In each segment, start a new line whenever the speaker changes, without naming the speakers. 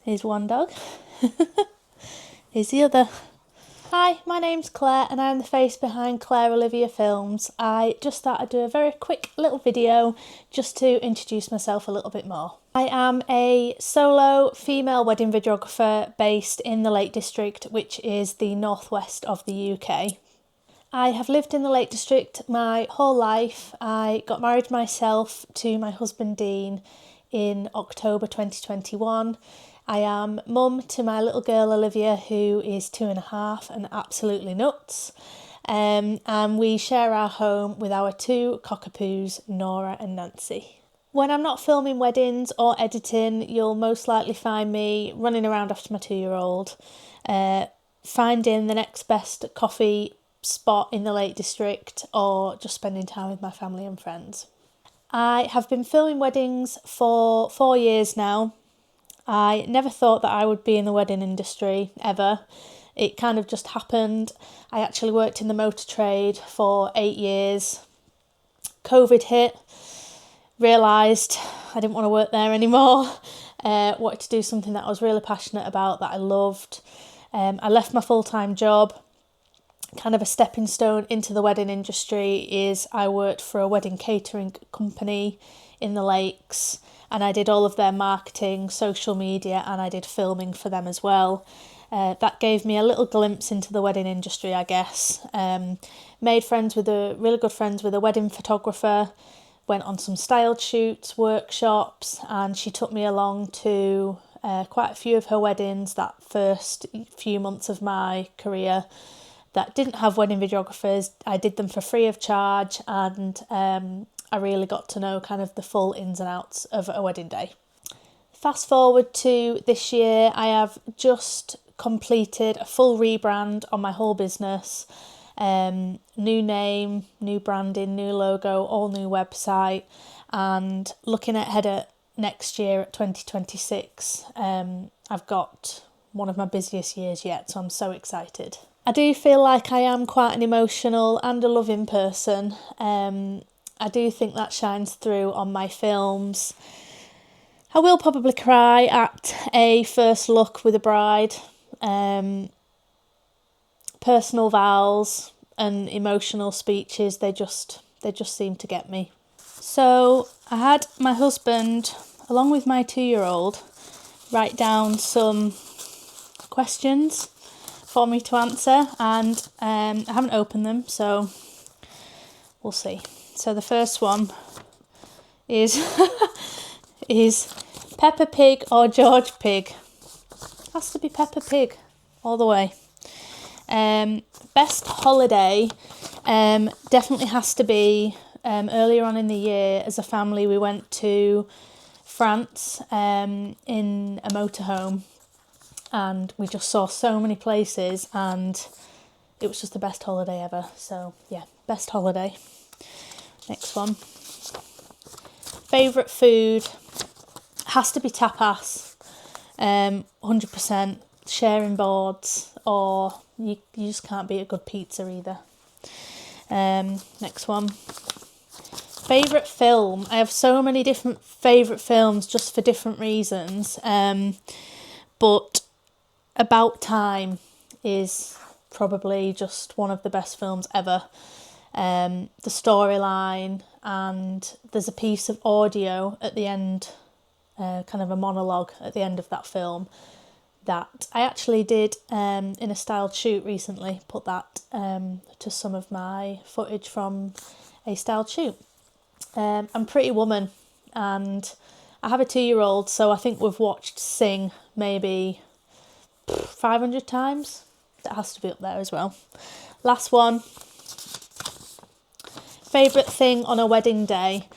Here's one dog. Here's the other. Hi, my name's Claire and I'm the face behind Claire Olivia Films. I just thought I'd do a very quick little video just to introduce myself a little bit more. I am a solo female wedding videographer based in the Lake District, which is the northwest of the UK. I have lived in the Lake District my whole life. I got married myself to my husband Dean in October 2021. I am mum to my little girl Olivia, who is 2.5 and absolutely nuts. And we share our home with our two cockapoos, Nora and Nancy. When I'm not filming weddings or editing, you'll most likely find me running around after my 2-year-old, finding the next best coffee spot in the Lake District, or just spending time with my family and friends. I have been filming weddings for 4 years now. I never thought that I would be in the wedding industry ever. It kind of just happened. I actually worked in the motor trade for 8 years. COVID hit, realised I didn't want to work there anymore. Wanted to do something that I was really passionate about, that I loved. I left my full-time job. Kind of a stepping stone into the wedding industry is I worked for a wedding catering company in the Lakes, and I did all of their marketing, social media, and I did filming for them as well. That gave me a little glimpse into the wedding industry, I guess. Made really good friends with a wedding photographer, went on some styled shoots, workshops, and she took me along to quite a few of her weddings that first few months of my career that didn't have wedding videographers. I did them for free of charge, and I really got to know kind of the full ins and outs of a wedding day. Fast forward to this year, I have just completed a full rebrand on my whole business. New name, new branding, new logo, all new website, and looking ahead at next year at 2026, I've got one of my busiest years yet, so I'm so excited. I do feel like I am quite an emotional and a loving person. I do think that shines through on my films. I will probably cry at a first look with a bride. Personal vows and emotional speeches, they just seem to get me. So I had my husband, along with my 2-year-old, write down some questions for me to answer, and I haven't opened them, so we'll see. So the first one is is Peppa Pig or George Pig? Has to be Peppa Pig all the way. Best holiday definitely has to be earlier on in the year. As a family, we went to France in a motorhome, and we just saw so many places, and it was just the best holiday ever. So yeah, best holiday. Next one. Favourite food has to be tapas. 100%. Sharing boards, or you just can't beat a good pizza either. Next one. Favourite film. I have so many different favourite films just for different reasons. But About Time is probably just one of the best films ever. The storyline, and there's a piece of audio at the end, kind of a monologue at the end of that film, that I actually did in a styled shoot recently, put that to some of my footage from a styled shoot. I'm Pretty Woman, and I have a 2-year-old, so I think we've watched Sing maybe 500 times. That has to be up there as well. Last one. Favourite thing on a wedding day?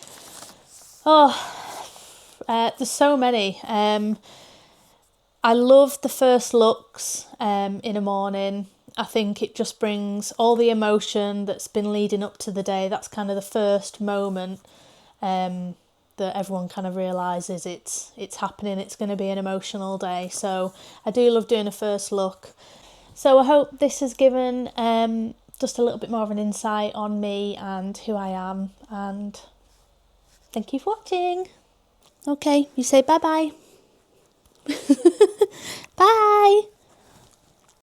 There's so many. I love the first looks in a morning. I think it just brings all the emotion that's been leading up to the day. That's kind of the first moment that everyone kind of realises it's happening. It's going to be an emotional day. So I do love doing a first look. So I hope this has given just a little bit more of an insight on me and who I am. And thank you for watching. Okay, you say bye-bye.